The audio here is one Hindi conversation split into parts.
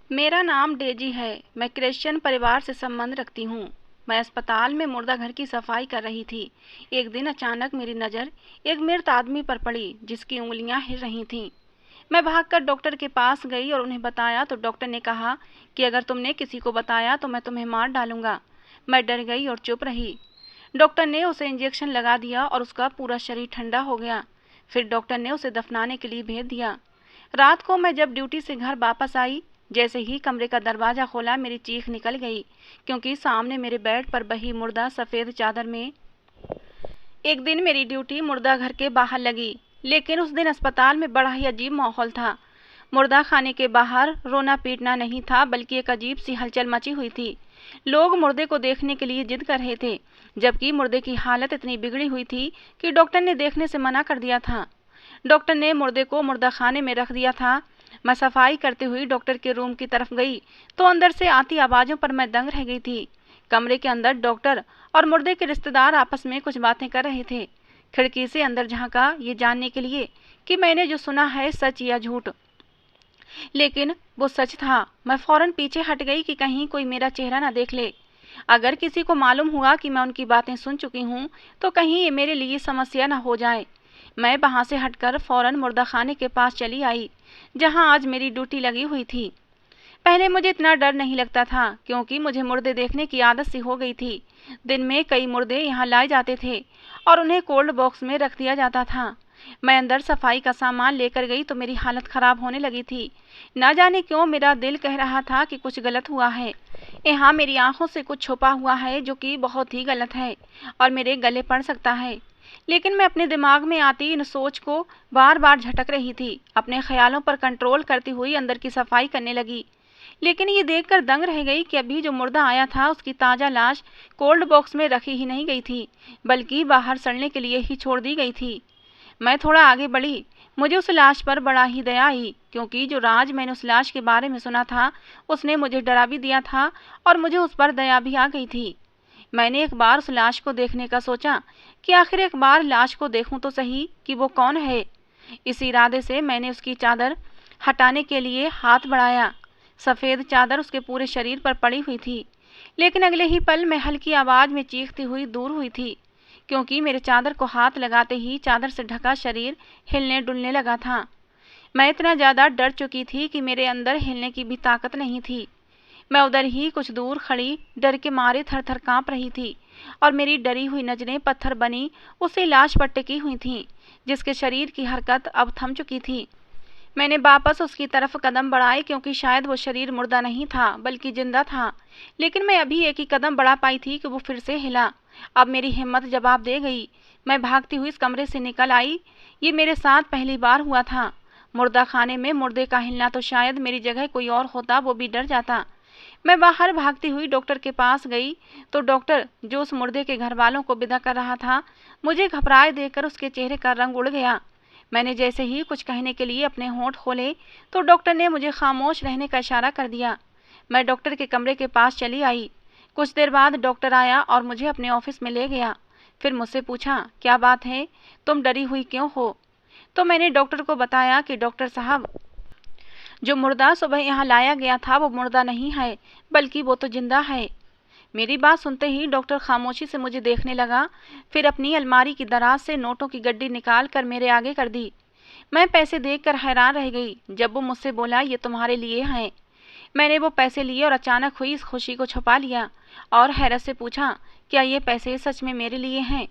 मेरा नाम डेजी है। मैं क्रिश्चियन परिवार से संबंध रखती हूँ। मैं अस्पताल में मुर्दा घर की सफाई कर रही थी। एक दिन अचानक मेरी नज़र एक मृत आदमी पर पड़ी जिसकी उंगलियां हिल रही थीं। मैं भागकर डॉक्टर के पास गई और उन्हें बताया तो डॉक्टर ने कहा कि अगर तुमने किसी को बताया तो मैं तुम्हें मार डालूंगा। मैं डर गई और चुप रही। डॉक्टर ने उसे इंजेक्शन लगा दिया और उसका पूरा शरीर ठंडा हो गया। फिर डॉक्टर ने उसे दफनाने के लिए भेज दिया। रात को मैं जब ड्यूटी से घर वापस आई, जैसे ही कमरे का दरवाज़ा खोला मेरी चीख निकल गई, क्योंकि सामने मेरे बेड पर बही मुर्दा सफ़ेद चादर में। एक दिन मेरी ड्यूटी मुर्दा घर के बाहर लगी, लेकिन उस दिन अस्पताल में बड़ा ही अजीब माहौल था। मुर्दा खाने के बाहर रोना पीटना नहीं था, बल्कि एक अजीब सी हलचल मची हुई थी। लोग मुर्दे को देखने के लिए जिद कर रहे थे, जबकि मुर्दे की हालत इतनी बिगड़ी हुई थी कि डॉक्टर ने देखने से मना कर दिया था। डॉक्टर ने मुर्दे को मुर्दा खाने में रख दिया था। मैं सफाई करते हुए डॉक्टर के रूम की तरफ गई तो अंदर से आती आवाज़ों पर मैं दंग रह गई थी। कमरे के अंदर डॉक्टर और मुर्दे के रिश्तेदार आपस में कुछ बातें कर रहे थे। खिड़की से अंदर झांका ये जानने के लिए कि मैंने जो सुना है सच या झूठ, लेकिन वो सच था। मैं फौरन पीछे हट गई कि कहीं कोई मेरा चेहरा न देख ले। अगर किसी को मालूम हुआ कि मैं उनकी बातें सुन चुकी हूँ तो कहीं ये मेरे लिए समस्या न हो जाए। मैं वहाँ से हटकर फौरन मुर्दा खाने के पास चली आई, जहाँ आज मेरी ड्यूटी लगी हुई थी। पहले मुझे इतना डर नहीं लगता था, क्योंकि मुझे मुर्दे देखने की आदत सी हो गई थी। दिन में कई मुर्दे यहाँ लाए जाते थे और उन्हें कोल्ड बॉक्स में रख दिया जाता था। मैं अंदर सफाई का सामान लेकर गई तो मेरी हालत खराब होने लगी थी। न जाने क्यों मेरा दिल कह रहा था कि कुछ गलत हुआ है। यहाँ मेरी आंखों से कुछ छुपा हुआ है जो कि बहुत ही गलत है और मेरे गले पड़ सकता है। लेकिन मैं अपने दिमाग में आती इन सोच को बार बार झटक रही थी। अपने ख्यालों पर कंट्रोल करती हुई अंदर की सफाई करने लगी, लेकिन ये देखकर दंग रह गई कि अभी जो मुर्दा आया था उसकी ताज़ा लाश कोल्ड बॉक्स में रखी ही नहीं गई थी, बल्कि बाहर सड़ने के लिए ही छोड़ दी गई थी। मैं थोड़ा आगे बढ़ी। मुझे उस लाश पर बड़ा ही दया आई, क्योंकि जो राज मैंने उस लाश के बारे में सुना था उसने मुझे डरा भी दिया था और मुझे उस पर दया भी आ गई थी। मैंने एक बार उस लाश को देखने का सोचा कि आखिर एक बार लाश को देखूं तो सही कि वो कौन है। इस इरादे से मैंने उसकी चादर हटाने के लिए हाथ बढ़ाया। सफ़ेद चादर उसके पूरे शरीर पर पड़ी हुई थी, लेकिन अगले ही पल मैं हल्की आवाज़ में चीखती हुई दूर हुई थी, क्योंकि मेरे चादर को हाथ लगाते ही चादर से ढका शरीर हिलने डुलने लगा था। मैं इतना ज़्यादा डर चुकी थी कि मेरे अंदर हिलने की भी ताकत नहीं थी। मैं उधर ही कुछ दूर खड़ी डर के मारे थर थर काँप रही थी और मेरी डरी हुई नजरें पत्थर बनी उसी लाश पर टिकी हुई थीं, जिसके शरीर की हरकत अब थम चुकी थी। मैंने वापस उसकी तरफ कदम बढ़ाए, क्योंकि शायद वो शरीर मुर्दा नहीं था बल्कि जिंदा था। लेकिन मैं अभी एक ही कदम बढ़ा पाई थी कि वो फिर से हिला। अब मेरी हिम्मत जवाब दे गई। मैं भागती हुई इस कमरे से निकल आई। ये मेरे साथ पहली बार हुआ था। मुर्दा खाने में मुर्दे का हिलना तो शायद मेरी जगह कोई और होता वो भी डर जाता। मैं बाहर भागती हुई डॉक्टर के पास गई तो डॉक्टर, जो उस मुर्दे के घर वालों को विदा कर रहा था, मुझे घबराए देखकर उसके चेहरे का रंग उड़ गया। मैंने जैसे ही कुछ कहने के लिए अपने होंठ खोले तो डॉक्टर ने मुझे खामोश रहने का इशारा कर दिया। मैं डॉक्टर के कमरे के पास चली आई। कुछ देर बाद डॉक्टर आया और मुझे अपने ऑफिस में ले गया। फिर मुझसे पूछा, क्या बात है, तुम डरी हुई क्यों हो? तो मैंने डॉक्टर को बताया कि डॉक्टर साहब, जो मुर्दा सुबह यहाँ लाया गया था वो मुर्दा नहीं है, बल्कि वो तो जिंदा है। मेरी बात सुनते ही डॉक्टर खामोशी से मुझे देखने लगा, फिर अपनी अलमारी की दराज से नोटों की गड्डी निकाल कर मेरे आगे कर दी। मैं पैसे देखकर हैरान रह गई जब वो मुझसे बोला, ये तुम्हारे लिए हैं। मैंने वो पैसे लिए और अचानक हुई इस खुशी को छुपा लिया और हैरत से पूछा, क्या ये पैसे सच में मेरे लिए हैं?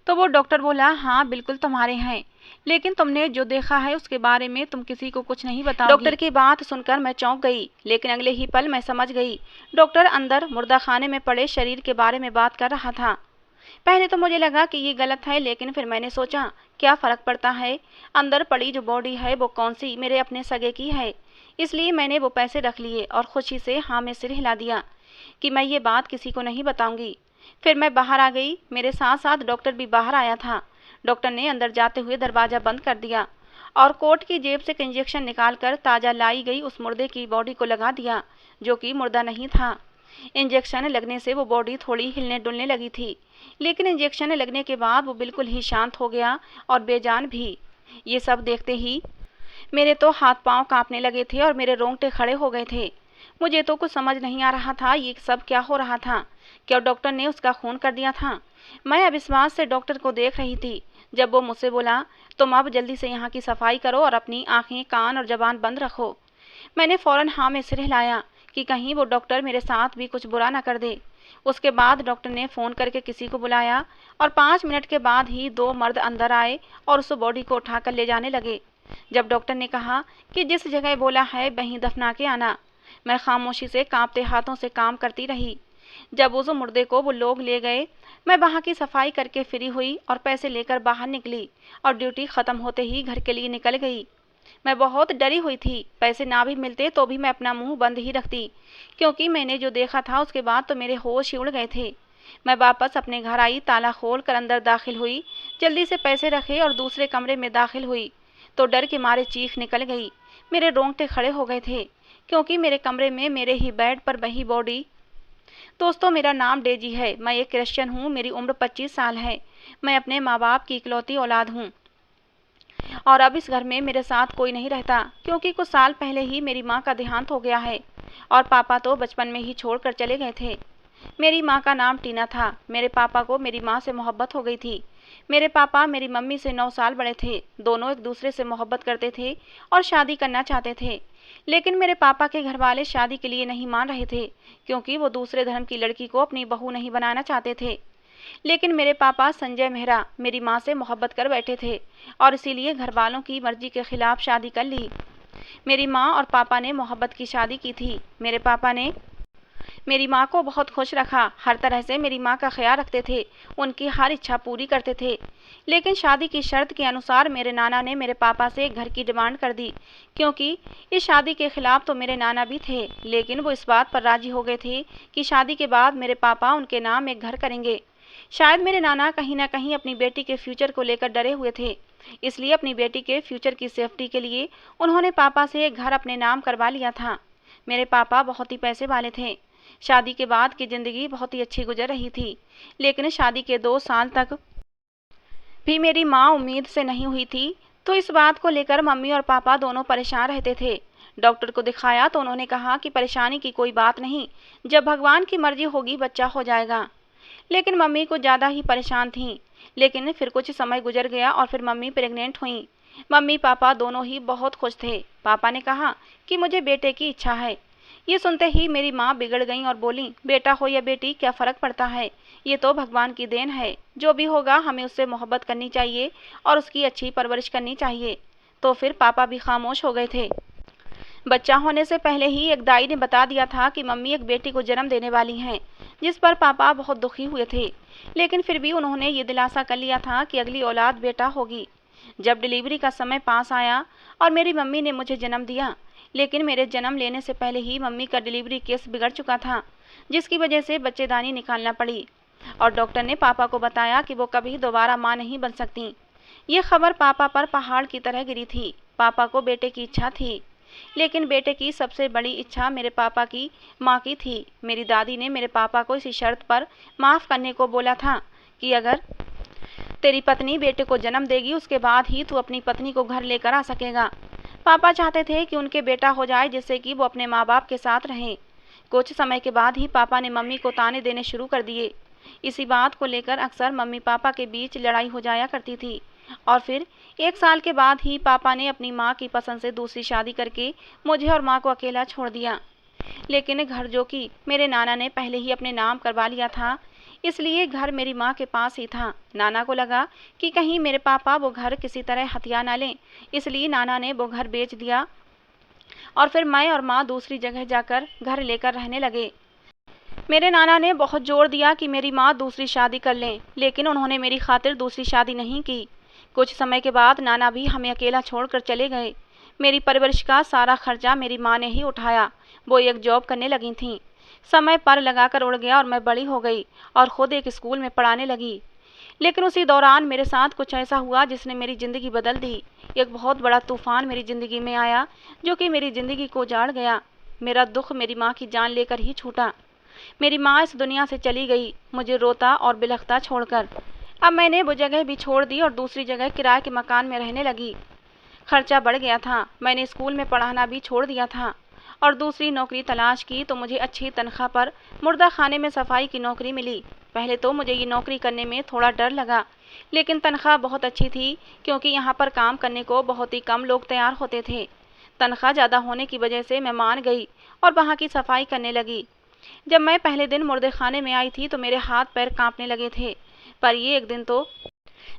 तो वो डॉक्टर बोला, हाँ बिल्कुल तुम्हारे हैं, लेकिन तुमने जो देखा है उसके बारे में तुम किसी को कुछ नहीं बताओगी। डॉक्टर की बात सुनकर मैं चौंक गई, लेकिन अगले ही पल मैं समझ गई। डॉक्टर अंदर मुर्दा खाने में पड़े शरीर के बारे में बात कर रहा था। पहले तो मुझे लगा कि ये गलत है, लेकिन फिर मैंने सोचा, क्या फ़र्क पड़ता है, अंदर पड़ी जो बॉडी है वो कौन सी मेरे अपने सगे की है। इसलिए मैंने वो पैसे रख लिए और खुशी से हाँ में सिर हिला दिया कि मैं ये बात किसी को नहीं बताऊंगी। फिर मैं बाहर आ गई। मेरे साथ साथ डॉक्टर भी बाहर आया था। डॉक्टर ने अंदर जाते हुए दरवाज़ा बंद कर दिया और कोट की जेब से एक इंजेक्शन निकालकर ताज़ा लाई गई उस मुर्दे की बॉडी को लगा दिया, जो कि मुर्दा नहीं था। इंजेक्शन लगने से वो बॉडी थोड़ी हिलने डुलने लगी थी, लेकिन इंजेक्शन लगने के बाद वो बिल्कुल ही शांत हो गया और बेजान भी। ये सब देखते ही मेरे तो हाथ पांव कांपने लगे थे और मेरे रोंगटे खड़े हो गए थे। मुझे तो कुछ समझ नहीं आ रहा था ये सब क्या हो रहा था। क्या डॉक्टर ने उसका खून कर दिया था? मैं अविश्वास से डॉक्टर को देख रही थी जब वो मुझसे बोला, तुम अब जल्दी से यहाँ की सफाई करो और अपनी आंखें, कान और जबान बंद रखो। मैंने फौरन हाँ में सिर हिलाया कि कहीं वो डॉक्टर मेरे साथ भी कुछ बुरा न कर दे। उसके बाद डॉक्टर ने फ़ोन करके किसी को बुलाया और 5 मिनट के बाद ही 2 मर्द अंदर आए और उस बॉडी को उठाकर ले जाने लगे। जब डॉक्टर ने कहा कि जिस जगह बोला है वहीं दफना के आना, मैं खामोशी से कांपते हाथों से काम करती रही। जब उस मुर्दे को वो लोग ले गए, मैं वहाँ की सफाई करके फ्री हुई और पैसे लेकर बाहर निकली और ड्यूटी ख़त्म होते ही घर के लिए निकल गई। मैं बहुत डरी हुई थी। पैसे ना भी मिलते तो भी मैं अपना मुंह बंद ही रखती, क्योंकि मैंने जो देखा था उसके बाद तो मेरे होश ही उड़ गए थे। मैं वापस अपने घर आई, ताला खोल कर अंदर दाखिल हुई, जल्दी से पैसे रखे और दूसरे कमरे में दाखिल हुई तो डर के मारे चीख निकल गई। मेरे रोंगटे खड़े हो गए थे, क्योंकि मेरे कमरे में मेरे ही बेड पर वही बॉडी। दोस्तों, मेरा नाम डेजी है। मैं एक क्रिश्चियन हूँ। मेरी उम्र 25 साल है। मैं अपने माँ बाप की इकलौती औलाद हूँ और अब इस घर में मेरे साथ कोई नहीं रहता, क्योंकि कुछ साल पहले ही मेरी माँ का देहांत हो गया है और पापा तो बचपन में ही छोड़कर चले गए थे। मेरी माँ का नाम टीना था। मेरे पापा को मेरी माँ से मोहब्बत हो गई थी। मेरे पापा मेरी मम्मी से 9 साल बड़े थे। दोनों एक दूसरे से मोहब्बत करते थे और शादी करना चाहते थे, लेकिन मेरे पापा के घर वाले शादी के लिए नहीं मान रहे थे, क्योंकि वो दूसरे धर्म की लड़की को अपनी बहू नहीं बनाना चाहते थे। लेकिन मेरे पापा संजय मेहरा मेरी माँ से मोहब्बत कर बैठे थे और इसीलिए घर वालों की मर्जी के खिलाफ शादी कर ली। मेरी माँ और पापा ने मोहब्बत की शादी की थी। मेरे पापा ने मेरी माँ को बहुत खुश रखा, हर तरह से मेरी माँ का ख्याल रखते थे, उनकी हर इच्छा पूरी करते थे। लेकिन शादी की शर्त के अनुसार मेरे नाना ने मेरे पापा से एक घर की डिमांड कर दी, क्योंकि इस शादी के खिलाफ तो मेरे नाना भी थे, लेकिन वो इस बात पर राजी हो गए थे कि शादी के बाद मेरे पापा उनके नाम एक घर करेंगे। शायद मेरे नाना कहीं ना कहीं अपनी बेटी के फ्यूचर को लेकर डरे हुए थे, इसलिए अपनी बेटी के फ्यूचर की सेफ्टी के लिए उन्होंने पापा से एक घर अपने नाम करवा लिया था। मेरे पापा बहुत ही पैसे वाले थे। शादी के बाद की ज़िंदगी बहुत ही अच्छी गुजर रही थी, लेकिन शादी के 2 साल तक भी मेरी माँ उम्मीद से नहीं हुई थी, तो इस बात को लेकर मम्मी और पापा दोनों परेशान रहते थे। डॉक्टर को दिखाया तो उन्होंने कहा कि परेशानी की कोई बात नहीं, जब भगवान की मर्जी होगी बच्चा हो जाएगा। लेकिन मम्मी कुछ ज़्यादा ही परेशान थीं। लेकिन फिर कुछ समय गुजर गया और फिर मम्मी प्रेग्नेंट हुई। मम्मी पापा दोनों ही बहुत खुश थे। पापा ने कहा कि मुझे बेटे की इच्छा है। ये सुनते ही मेरी माँ बिगड़ गईं और बोली, बेटा हो या बेटी क्या फ़र्क पड़ता है, ये तो भगवान की देन है। जो भी होगा हमें उससे मोहब्बत करनी चाहिए और उसकी अच्छी परवरिश करनी चाहिए। तो फिर पापा भी खामोश हो गए थे। बच्चा होने से पहले ही एक दाई ने बता दिया था कि मम्मी एक बेटी को जन्म देने वाली हैं, जिस पर पापा बहुत दुखी हुए थे। लेकिन फिर भी उन्होंने ये दिलासा कर लिया था कि अगली औलाद बेटा होगी। जब डिलीवरी का समय पास आया और मेरी मम्मी ने मुझे जन्म दिया, लेकिन मेरे जन्म लेने से पहले ही मम्मी का डिलीवरी केस बिगड़ चुका था, जिसकी वजह से बच्चेदानी निकालना पड़ी और डॉक्टर ने पापा को बताया कि वो कभी दोबारा माँ नहीं बन सकती। ये खबर पापा पर पहाड़ की तरह गिरी थी। पापा को बेटे की इच्छा थी, लेकिन बेटे की सबसे बड़ी इच्छा मेरे पापा की माँ की थी। मेरी दादी ने मेरे पापा को इसी शर्त पर माफ़ करने को बोला था कि अगर तेरी पत्नी बेटे को जन्म देगी उसके बाद ही तू अपनी पत्नी को घर लेकर आ सकेगा। पापा चाहते थे कि उनके बेटा हो जाए, जिससे कि वो अपने माँ बाप के साथ रहें। कुछ समय के बाद ही पापा ने मम्मी को ताने देने शुरू कर दिए। इसी बात को लेकर अक्सर मम्मी पापा के बीच लड़ाई हो जाया करती थी और फिर 1 साल के बाद ही पापा ने अपनी माँ की पसंद से दूसरी शादी करके मुझे और माँ को अकेला छोड़ दिया। लेकिन घर जो कि मेरे नाना ने पहले ही अपने नाम करवा लिया था, इसलिए घर मेरी माँ के पास ही था। नाना को लगा कि कहीं मेरे पापा वो घर किसी तरह हथिया ना लें, इसलिए नाना ने वो घर बेच दिया और फिर मैं और माँ दूसरी जगह जाकर घर लेकर रहने लगे। मेरे नाना ने बहुत जोर दिया कि मेरी माँ दूसरी शादी कर लें, लेकिन उन्होंने मेरी खातिर दूसरी शादी नहीं की। कुछ समय के बाद नाना भी हमें अकेला छोड़कर चले गए। मेरी परवरिश का सारा खर्चा मेरी माँ ने ही उठाया। वो एक जॉब करने लगी थीं। समय पर लगाकर उड़ गया और मैं बड़ी हो गई और ख़ुद एक स्कूल में पढ़ाने लगी। लेकिन उसी दौरान मेरे साथ कुछ ऐसा हुआ जिसने मेरी ज़िंदगी बदल दी। एक बहुत बड़ा तूफ़ान मेरी ज़िंदगी में आया, जो कि मेरी ज़िंदगी को उजाड़ गया। मेरा दुख मेरी माँ की जान लेकर ही छूटा। मेरी माँ इस दुनिया से चली गई, मुझे रोता और बिलखता छोड़कर। अब मैंने वो जगह भी छोड़ दी और दूसरी जगह किराए के मकान में रहने लगी। खर्चा बढ़ गया था। मैंने स्कूल में पढ़ाना भी छोड़ दिया था और दूसरी नौकरी तलाश की तो मुझे अच्छी तनख्वाह पर मुर्दा खाने में सफाई की नौकरी मिली। पहले तो मुझे ये नौकरी करने में थोड़ा डर लगा, लेकिन तनख्वाह बहुत अच्छी थी क्योंकि यहाँ पर काम करने को बहुत ही कम लोग तैयार होते थे। तनख्वाह ज़्यादा होने की वजह से मैं मान गई और वहाँ की सफाई करने लगी। जब मैं पहले दिन मुर्दे खाने में आई थी तो मेरे हाथ पैर कांपने लगे थे, पर ये एक दिन तो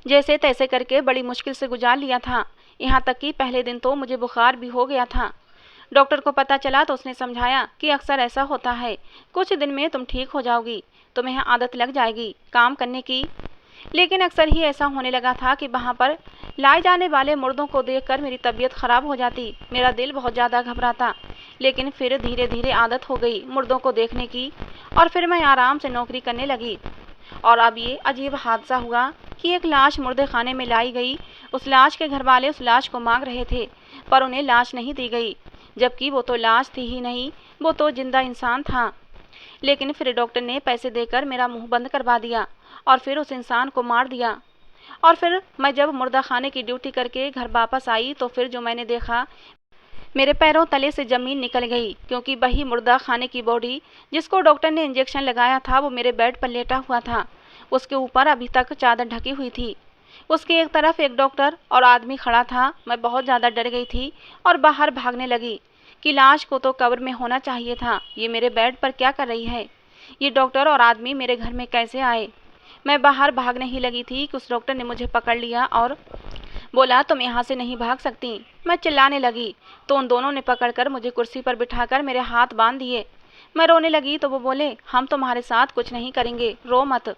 जैसे तैसे करके बड़ी मुश्किल से गुजार लिया था। यहाँ तक कि पहले दिन तो मुझे बुखार भी हो गया था। डॉक्टर को पता चला तो उसने समझाया कि अक्सर ऐसा होता है, कुछ दिन में तुम ठीक हो जाओगी, तुम्हें आदत लग जाएगी काम करने की। लेकिन अक्सर ही ऐसा होने लगा था कि वहाँ पर लाए जाने वाले मुर्दों को देखकर मेरी तबीयत खराब हो जाती, मेरा दिल बहुत ज़्यादा घबराता। लेकिन फिर धीरे धीरे आदत हो गई मुर्दों को देखने की और फिर मैं आराम से नौकरी करने लगी। और अब ये अजीब हादसा हुआ कि एक लाश मुर्दे खाने में लाई गई। उस लाश के घर वाले उस लाश को मांग रहे थे, पर उन्हें लाश नहीं दी गई, जबकि वो तो लाश थी ही नहीं, वो तो जिंदा इंसान था। लेकिन फिर डॉक्टर ने पैसे देकर मेरा मुंह बंद करवा दिया और फिर उस इंसान को मार दिया। और फिर मैं जब मुर्दा खाने की ड्यूटी करके घर वापस आई तो फिर जो मैंने देखा, मेरे पैरों तले से ज़मीन निकल गई, क्योंकि वही मुर्दा खाने की बॉडी जिसको डॉक्टर ने इंजेक्शन लगाया था वो मेरे बेड पर लेटा हुआ था। उसके ऊपर अभी तक चादर ढकी हुई थी। उसके एक तरफ एक डॉक्टर और आदमी खड़ा था। मैं बहुत ज़्यादा डर गई थी और बाहर भागने लगी कि लाश को तो कब्र में होना चाहिए था, ये मेरे बेड पर क्या कर रही है, ये डॉक्टर और आदमी मेरे घर में कैसे आए। मैं बाहर भागने ही लगी थी कि उस डॉक्टर ने मुझे पकड़ लिया और बोला तुम यहाँ से नहीं भाग सकती। मैं चिल्लाने लगी तो उन दोनों ने पकड़कर मुझे कुर्सी पर बिठाकर मेरे हाथ बांध दिए। मैं रोने लगी तो वो बोले हम तुम्हारे साथ कुछ नहीं करेंगे, रो मत।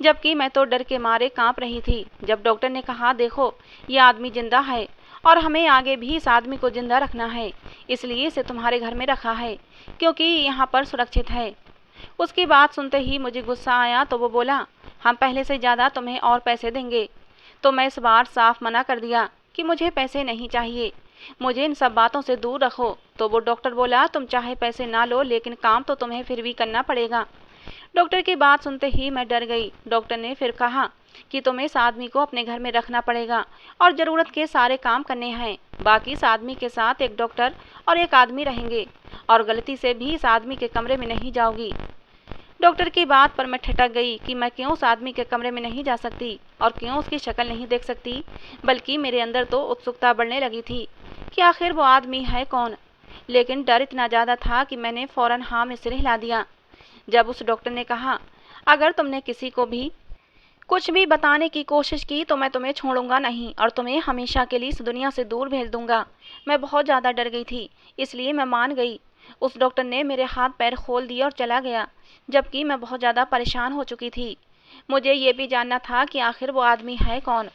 जबकि मैं तो डर के मारे कांप रही थी। जब डॉक्टर ने कहा देखो ये आदमी जिंदा है और हमें आगे भी इस आदमी को जिंदा रखना है, इसलिए इसे तुम्हारे घर में रखा है क्योंकि यहाँ पर सुरक्षित है। उसकी बात सुनते ही मुझे गुस्सा आया तो वो बोला हम पहले से ज़्यादा तुम्हें और पैसे देंगे। तो मैं इस बार साफ मना कर दिया कि मुझे पैसे नहीं चाहिए, मुझे इन सब बातों से दूर रखो। तो वो डॉक्टर बोला तुम चाहे पैसे ना लो लेकिन काम तो तुम्हें फिर भी करना पड़ेगा। डॉक्टर की बात सुनते ही मैं डर गई। डॉक्टर ने फिर कहा कि तुम्हें इस आदमी को अपने घर में रखना पड़ेगा और ज़रूरत के सारे काम करने हैं। बाकी इस आदमी के साथ एक डॉक्टर और एक आदमी रहेंगे और गलती से भी इस आदमी के कमरे में नहीं जाओगी। डॉक्टर की बात पर मैं ठिठक गई कि मैं क्यों उस आदमी के कमरे में नहीं जा सकती और क्यों उसकी शक्ल नहीं देख सकती, बल्कि मेरे अंदर तो उत्सुकता बढ़ने लगी थी कि आखिर वो आदमी है कौन। लेकिन डर इतना ज़्यादा था कि मैंने फ़ौरन हाँ में सिर हिला दिया। जब उस डॉक्टर ने कहा अगर तुमने किसी को भी कुछ भी बताने की कोशिश की तो मैं तुम्हें छोड़ूंगा नहीं और तुम्हें हमेशा के लिए इस दुनिया से दूर भेज दूंगा। मैं बहुत ज़्यादा डर गई थी, इसलिए मैं मान गई। उस डॉक्टर ने मेरे हाथ पैर खोल दिए और चला गया, जबकि मैं बहुत ज़्यादा परेशान हो चुकी थी। मुझे ये भी जानना था कि आखिर वो आदमी है कौन।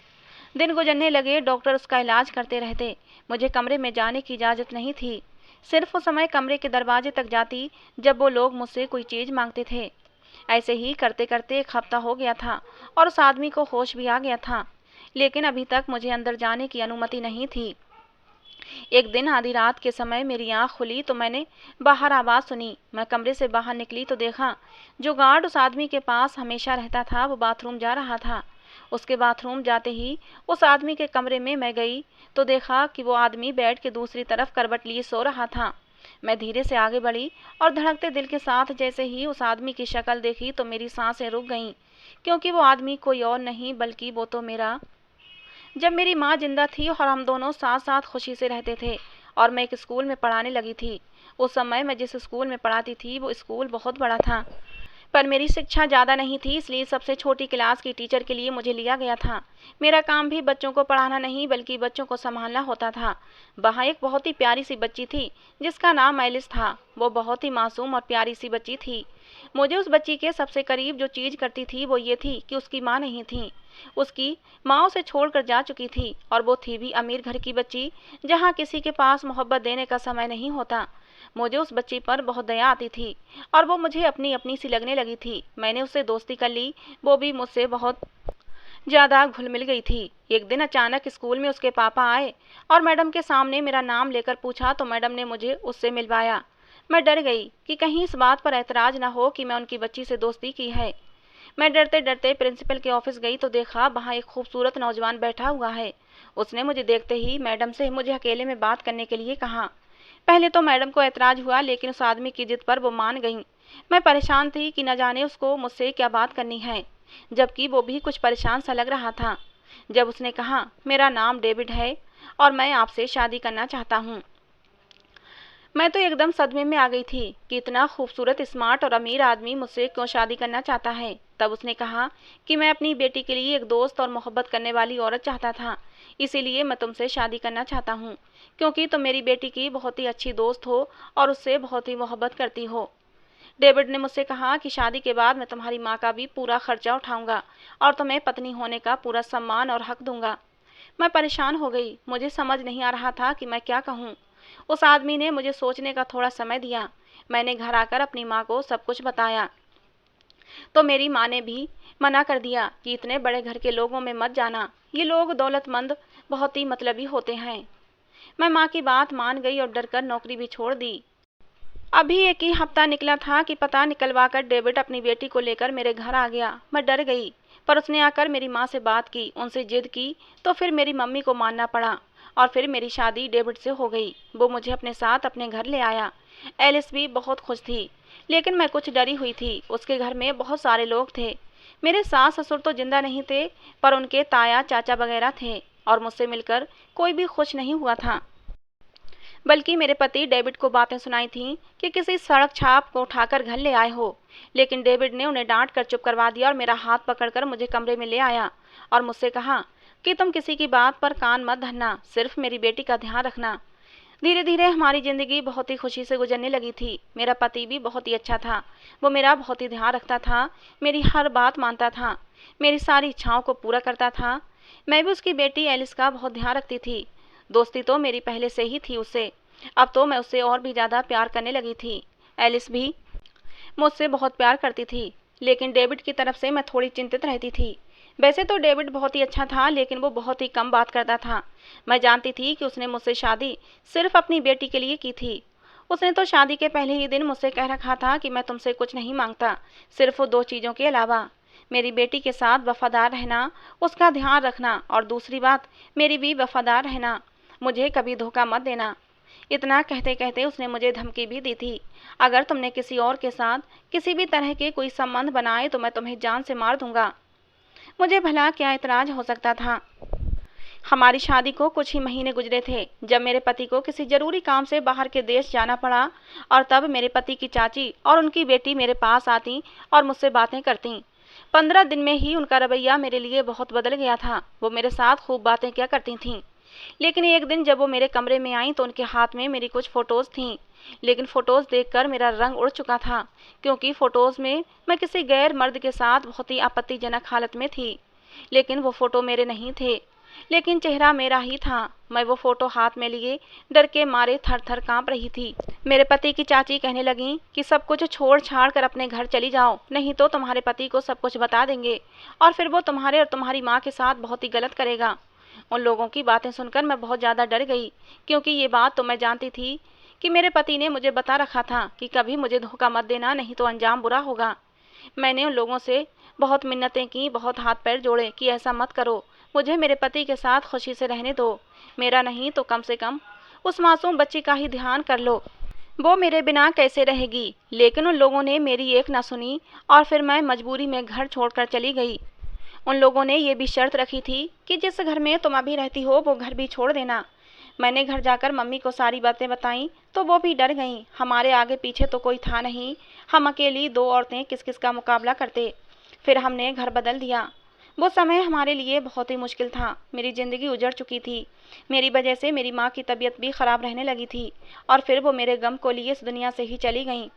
दिन गुजरने लगे, डॉक्टर उसका इलाज करते रहते। मुझे कमरे में जाने की इजाज़त नहीं थी। सिर्फ उस समय कमरे के दरवाजे तक जाती जब वो लोग मुझसे कोई चीज़ मांगते थे। ऐसे ही करते करते एक हफ्ता हो गया था और उस आदमी को होश भी आ गया था, लेकिन अभी तक मुझे अंदर जाने की अनुमति नहीं थी। एक दिन आधी रात के समय मेरी आँख खुली तो मैंने बाहर आवाज़ सुनी। मैं कमरे से बाहर निकली तो देखा जो गार्ड उस आदमी के पास हमेशा रहता था वो बाथरूम जा रहा था। उसके बाथरूम जाते ही उस आदमी के कमरे में मैं गई तो देखा कि वो आदमी बेड के दूसरी तरफ करवट लिए सो रहा था। मैं धीरे से आगे बढ़ी और धड़कते दिल के साथ जैसे ही उस आदमी की शक्ल देखी तो मेरी सांसें रुक गईं, क्योंकि वो आदमी कोई और नहीं बल्कि वो तो मेरा जब मेरी माँ जिंदा थी और हम दोनों साथ साथ खुशी से रहते थे और मैं एक स्कूल में पढ़ाने लगी थी। उस समय मैं जिस स्कूल में पढ़ाती थी वो स्कूल बहुत बड़ा था, पर मेरी शिक्षा ज़्यादा नहीं थी, इसलिए सबसे छोटी क्लास की टीचर के लिए मुझे लिया गया था। मेरा काम भी बच्चों को पढ़ाना नहीं बल्कि बच्चों को संभालना होता था। वहाँ एक बहुत ही प्यारी सी बच्ची थी जिसका नाम एलिस था। वो बहुत ही मासूम और प्यारी सी बच्ची थी। मुझे उस बच्ची के सबसे करीब जो चीज़ करती थी वो ये थी कि उसकी माँ नहीं थी। उसकी माँ उसे छोड़कर जा चुकी थी और वो थी भी अमीर घर की बच्ची, जहाँ किसी के पास मोहब्बत देने का समय नहीं होता। मुझे उस बच्ची पर बहुत दया आती थी और वो मुझे अपनी अपनी सी लगने लगी थी। मैंने उससे दोस्ती कर ली, वो भी मुझसे बहुत ज़्यादा घुल मिल गई थी। एक दिन अचानक स्कूल में उसके पापा आए और मैडम के सामने मेरा नाम लेकर पूछा तो मैडम ने मुझे उससे मिलवाया। मैं डर गई कि कहीं इस बात पर ऐतराज़ ना हो कि मैं उनकी बच्ची से दोस्ती की है। मैं डरते डरते प्रिंसिपल के ऑफिस गई तो देखा वहाँ एक खूबसूरत नौजवान बैठा हुआ है। उसने मुझे देखते ही मैडम से मुझे अकेले में बात करने के लिए कहा। पहले तो मैडम को ऐतराज हुआ, लेकिन उस आदमी की जिद पर वो मान गईं। मैं परेशान थी कि न जाने उसको मुझसे क्या बात करनी है, जबकि वो भी कुछ परेशान सा लग रहा था। जब उसने कहा, मेरा नाम डेविड है और मैं आपसे शादी करना चाहता हूँ, मैं तो एकदम सदमे में आ गई थी कि इतना खूबसूरत, स्मार्ट और अमीर आदमी मुझसे क्यों शादी करना चाहता है। तब उसने कहा कि मैं अपनी बेटी के लिए एक दोस्त और मोहब्बत करने वाली औरत चाहता था, इसीलिए मैं तुमसे शादी करना चाहता हूँ, क्योंकि तुम मेरी बेटी की बहुत ही अच्छी दोस्त हो और उससे बहुत ही मोहब्बत करती हो। डेविड ने मुझसे कहा कि शादी के बाद मैं तुम्हारी माँ का भी पूरा खर्चा उठाऊंगा और तुम्हें पत्नी होने का पूरा सम्मान और हक दूंगा। मैं परेशान हो गई, मुझे समझ नहीं आ रहा था कि मैं क्या कहूँ। उस आदमी ने मुझे सोचने का थोड़ा समय दिया। मैंने घर आकर अपनी माँ को सब कुछ बताया, तो मेरी माँ ने भी मना कर दिया कि इतने बड़े घर के लोगों में मत जाना, ये लोग दौलतमंद बहुत ही मतलबी होते हैं। मैं माँ की बात मान गई और डरकर नौकरी भी छोड़ दी। अभी एक ही हफ्ता निकला था कि पता निकलवा कर डेविड अपनी बेटी को लेकर मेरे घर आ गया। मैं डर गई, पर उसने आकर मेरी माँ से बात की, उनसे जिद की, तो फिर मेरी मम्मी को मानना पड़ा और फिर मेरी शादी डेविड से हो गई। वो मुझे अपने साथ अपने घर ले आया। एलिस भी बहुत खुश थी, लेकिन मैं कुछ डरी हुई थी। उसके घर में बहुत सारे लोग थे। मेरे सास ससुर तो जिंदा नहीं थे, पर उनके ताया चाचा वगैरह थे और मुझसे मिलकर कोई भी खुश नहीं हुआ था। बल्कि मेरे पति डेविड को बातें सुनाई थीं कि किसी सड़क छाप को उठाकर घर ले आए हो। लेकिन डेविड ने उन्हें डांट कर चुप करवा दिया और मेरा हाथ पकड़कर मुझे कमरे में ले आया और मुझसे कहा कि तुम किसी की बात पर कान मत धरना, सिर्फ मेरी बेटी का ध्यान रखना। धीरे धीरे हमारी जिंदगी बहुत ही खुशी से गुजरने लगी थी। मेरा पति भी बहुत ही अच्छा था। वो मेरा बहुत ही ध्यान रखता था, मेरी हर बात मानता था, मेरी सारी इच्छाओं को पूरा करता था। मैं भी उसकी बेटी एलिस का बहुत ध्यान रखती थी। दोस्ती तो मेरी पहले से ही थी उससे। अब तो मैं उससे और भी ज़्यादा प्यार करने लगी थी। एलिस भी मुझसे बहुत प्यार करती थी, लेकिन डेविड की तरफ से मैं थोड़ी चिंतित रहती थी। वैसे तो डेविड बहुत ही अच्छा था, लेकिन वो बहुत ही कम बात करता था। मैं जानती थी कि उसने मुझसे शादी सिर्फ अपनी बेटी के लिए की थी। उसने तो शादी के पहले ही दिन मुझसे कह रखा था कि मैं तुमसे कुछ नहीं मांगता, सिर्फ वो 2 चीज़ों के अलावा, मेरी बेटी के साथ वफादार रहना, उसका ध्यान रखना, और दूसरी बात, मेरी भी वफादार रहना, मुझे कभी धोखा मत देना। इतना कहते कहते उसने मुझे धमकी भी दी थी, अगर तुमने किसी और के साथ किसी भी तरह के कोई संबंध बनाए तो मैं तुम्हें जान से मार दूंगा। मुझे भला क्या इतराज हो सकता था। हमारी शादी को कुछ ही महीने गुजरे थे जब मेरे पति को किसी जरूरी काम से बाहर के देश जाना पड़ा, और तब मेरे पति की चाची और उनकी बेटी मेरे पास आती और मुझसे बातें करती। 15 दिन में ही उनका रवैया मेरे लिए बहुत बदल गया था। वो मेरे साथ खूब बातें क्या करती थीं, लेकिन एक दिन जब वो मेरे कमरे में आई तो उनके हाथ में मेरी कुछ फ़ोटोज़ थीं। लेकिन फ़ोटोज़ देखकर मेरा रंग उड़ चुका था, क्योंकि फ़ोटोज़ में मैं किसी गैर मर्द के साथ बहुत ही आपत्तिजनक हालत में थी। लेकिन वो फ़ोटो मेरे नहीं थे, लेकिन चेहरा मेरा ही था। मैं वो फ़ोटो हाथ में लिए डर के मारे थर थर काँप रही थी। मेरे पति की चाची कहने लगीं कि सब कुछ छोड़ छाड़ कर अपने घर चली जाओ, नहीं तो तुम्हारे पति को सब कुछ बता देंगे और फिर वो तुम्हारे और तुम्हारी माँ के साथ बहुत ही गलत करेगा। उन लोगों की बातें सुनकर मैं बहुत ज़्यादा डर गई, क्योंकि ये बात तो मैं जानती थी कि मेरे पति ने मुझे बता रखा था कि कभी मुझे धोखा मत देना, नहीं तो अंजाम बुरा होगा। मैंने उन लोगों से बहुत मिन्नतें की, बहुत हाथ पैर जोड़े कि ऐसा मत करो, मुझे मेरे पति के साथ खुशी से रहने दो। मेरा नहीं तो कम से कम उस मासूम बच्ची का ही ध्यान कर लो, वो मेरे बिना कैसे रहेगी। लेकिन उन लोगों ने मेरी एक ना सुनी और फिर मैं मजबूरी में घर छोड़कर चली गई। उन लोगों ने ये भी शर्त रखी थी कि जिस घर में तुम अभी रहती हो वो घर भी छोड़ देना। मैंने घर जाकर मम्मी को सारी बातें बताईं तो वो भी डर गईं। हमारे आगे पीछे तो कोई था नहीं, हम अकेली 2 औरतें किस किस का मुकाबला करते। फिर हमने घर बदल दिया। वो समय हमारे लिए बहुत ही मुश्किल था। मेरी ज़िंदगी उजड़ चुकी थी। मेरी वजह से मेरी माँ की तबीयत भी ख़राब रहने लगी थी और फिर वो मेरे गम को लिए इस दुनिया से ही चली गईं।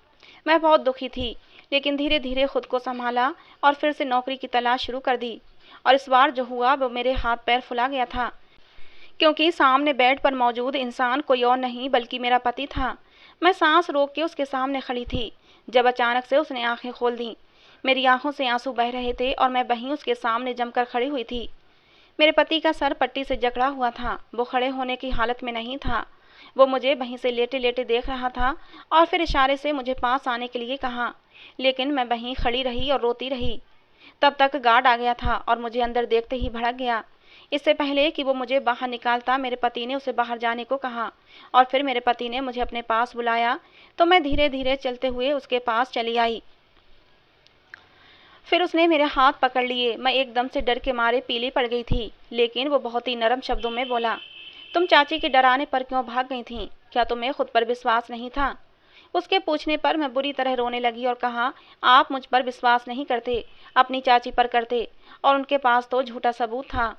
मैं बहुत दुखी थी, लेकिन धीरे धीरे खुद को संभाला और फिर से नौकरी की तलाश शुरू कर दी। और इस बार जो हुआ वो मेरे हाथ पैर फुला गया था, क्योंकि सामने बेड पर मौजूद इंसान कोई और नहीं बल्कि मेरा पति था। मैं सांस रोक के उसके सामने खड़ी थी जब अचानक से उसने आंखें खोल दी। मेरी आंखों से आंसू बह रहे थे और मैं वहीं उसके सामने जमकर खड़ी हुई थी। मेरे पति का सर पट्टी से जकड़ा हुआ था, वो खड़े होने की हालत में नहीं था। वो मुझे वहीं से लेटे लेटे देख रहा था और फिर इशारे से मुझे पास आने के लिए कहा, लेकिन मैं वहीं खड़ी रही और रोती रही। तब तक गार्ड आ गया था और मुझे अंदर देखते ही भड़क गया। इससे पहले कि वो मुझे बाहर निकालता, मेरे पति ने उसे बाहर जाने को कहा और फिर मेरे पति ने मुझे अपने पास बुलाया तो मैं धीरे धीरे चलते हुए उसके पास चली आई। फिर उसने मेरे हाथ पकड़ लिए। मैं एकदम से डर के मारे पीली पड़ गई थी, लेकिन वो बहुत ही नरम शब्दों में बोला, तुम चाची के डराने पर क्यों भाग गई थीं? क्या तुम्हें खुद पर विश्वास नहीं था? उसके पूछने पर मैं बुरी तरह रोने लगी और कहा, आप मुझ पर विश्वास नहीं करते, अपनी चाची पर करते, और उनके पास तो झूठा सबूत था।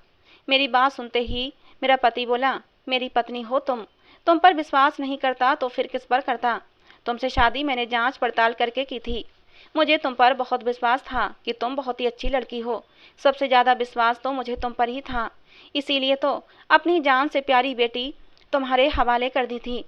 मेरी बात सुनते ही मेरा पति बोला, मेरी पत्नी हो तुम पर विश्वास नहीं करता तो फिर किस पर करता? तुमसे शादी मैंने जांच पड़ताल करके की थी। मुझे तुम पर बहुत विश्वास था कि तुम बहुत ही अच्छी लड़की हो। सबसे ज़्यादा विश्वास तो मुझे तुम पर ही था, इसीलिए तो अपनी जान से प्यारी बेटी तुम्हारे हवाले कर दी थी।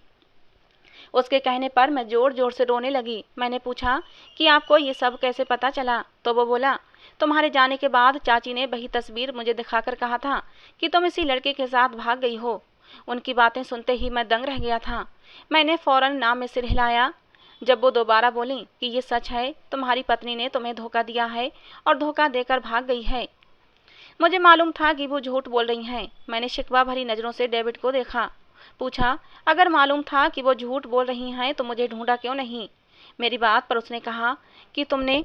उसके कहने पर मैं जोर जोर से रोने लगी। मैंने पूछा कि आपको ये सब कैसे पता चला? तो वो बोला, तुम्हारे जाने के बाद चाची ने वही तस्वीर मुझे दिखाकर कहा था कि तुम इसी लड़के के साथ भाग गई हो। उनकी बातें सुनते ही मैं दंग रह गया था। मैंने फौरन नाम में सिर हिलाया। जब वो दोबारा बोली कि ये सच है, तुम्हारी पत्नी ने तुम्हें धोखा दिया है और धोखा देकर भाग गई है। मुझे मालूम था कि वो झूठ बोल रही हैं। मैंने शिकवा भरी नज़रों से डेविड को देखा। पूछा, अगर मालूम था कि वो झूठ बोल रही हैं तो मुझे ढूंढा क्यों नहीं? मेरी बात पर उसने कहा कि तुमने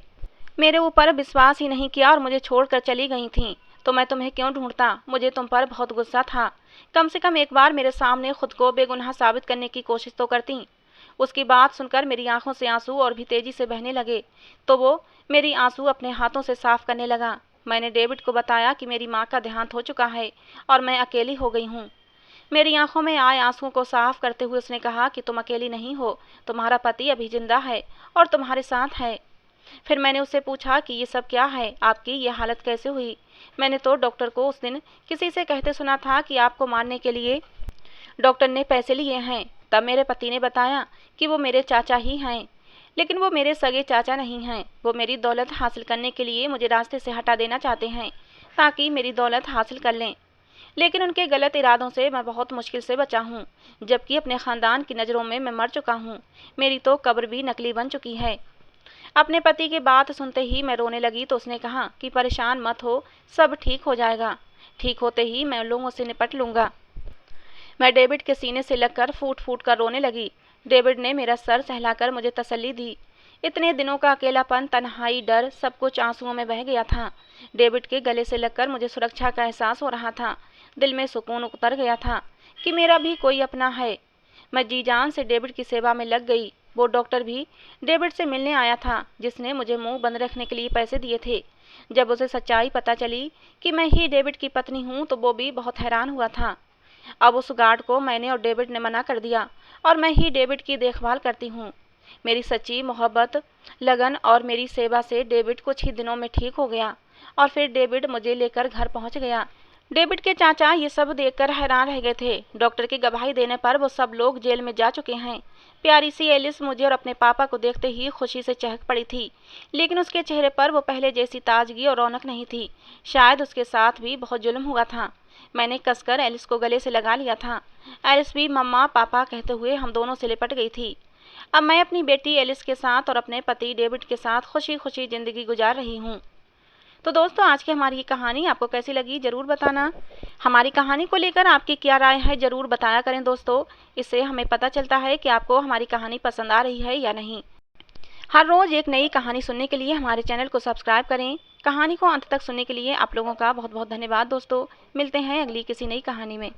मेरे ऊपर विश्वास ही नहीं किया और मुझे छोड़कर चली गई थीं, तो मैं तुम्हें क्यों ढूंढता? मुझे तुम पर बहुत गुस्सा था। कम से कम एक बार मेरे सामने खुद को बेगुनाह साबित करने की कोशिश तो करती। उसकी बात सुनकर मेरी आंखों से आंसू और भी तेजी से बहने लगे, तो वो मेरी आंसू अपने हाथों से साफ करने लगा। मैंने डेविड को बताया कि मेरी माँ का देहांत हो चुका है और मैं अकेली हो गई हूँ। मेरी आंखों में आए आंसुओं को साफ करते हुए उसने कहा कि तुम अकेली नहीं हो, तुम्हारा पति अभी जिंदा है और तुम्हारे साथ है। फिर मैंने उससे पूछा कि ये सब क्या है, आपकी ये हालत कैसे हुई? मैंने तो डॉक्टर को उस दिन किसी से कहते सुना था कि आपको मारने के लिए डॉक्टर ने पैसे लिए हैं। तब मेरे पति ने बताया कि वो मेरे चाचा ही हैं, लेकिन वो मेरे सगे चाचा नहीं हैं। वो मेरी दौलत हासिल करने के लिए मुझे रास्ते से हटा देना चाहते हैं ताकि मेरी दौलत हासिल कर लें, लेकिन उनके गलत इरादों से मैं बहुत मुश्किल से बचा हूँ, जबकि अपने ख़ानदान की नज़रों में मैं मर चुका हूँ। मेरी तो कब्र भी नकली बन चुकी है। अपने पति की बात सुनते ही मैं रोने लगी तो उसने कहा कि परेशान मत हो, सब ठीक हो जाएगा। ठीक होते ही मैं लोगों से निपट लूँगा। मैं डेविड के सीने से लगकर फूट फूट कर रोने लगी। डेविड ने मेरा सर सहलाकर मुझे तसल्ली दी। इतने दिनों का अकेलापन, तन्हाई, डर, सब कुछ आंसुओं में बह गया था। डेविड के गले से लगकर मुझे सुरक्षा का एहसास हो रहा था। दिल में सुकून उतर गया था कि मेरा भी कोई अपना है। मैं जी जान से डेविड की सेवा में लग गई। वो डॉक्टर भी डेविड से मिलने आया था, जिसने मुझे मुंह बंद रखने के लिए पैसे दिए थे। जब उसे सच्चाई पता चली कि मैं ही डेविड की पत्नी हूँ तो वो भी बहुत हैरान हुआ था। अब उस गार्ड को मैंने और डेविड ने मना कर दिया और मैं ही डेविड की देखभाल करती हूँ। मेरी सच्ची मोहब्बत, लगन और मेरी सेवा से डेविड कुछ ही दिनों में ठीक हो गया और फिर डेविड मुझे लेकर घर पहुँच गया। डेविड के चाचा ये सब देखकर हैरान रह गए थे। डॉक्टर की गवाही देने पर वो सब लोग जेल में जा चुके हैं। प्यारी सी एलिस मुझे और अपने पापा को देखते ही खुशी से चहक पड़ी थी, लेकिन उसके चेहरे पर वो पहले जैसी ताजगी और रौनक नहीं थी। शायद उसके साथ भी बहुत जुल्म हुआ था। मैंने कसकर एलिस को गले से लगा लिया था। एलिस भी मम्मा पापा कहते हुए हम दोनों से लिपट गई थी। अब मैं अपनी बेटी एलिस के साथ और अपने पति डेविड के साथ खुशी खुशी ज़िंदगी गुजार रही हूँ। तो दोस्तों, आज की हमारी ये कहानी आपको कैसी लगी ज़रूर बताना। हमारी कहानी को लेकर आपकी क्या राय है ज़रूर बताया करें दोस्तों। इससे हमें पता चलता है कि आपको हमारी कहानी पसंद आ रही है या नहीं। हर रोज़ एक नई कहानी सुनने के लिए हमारे चैनल को सब्सक्राइब करें। कहानी को अंत तक सुनने के लिए आप लोगों का बहुत बहुत धन्यवाद दोस्तों। मिलते हैं अगली किसी नई कहानी में।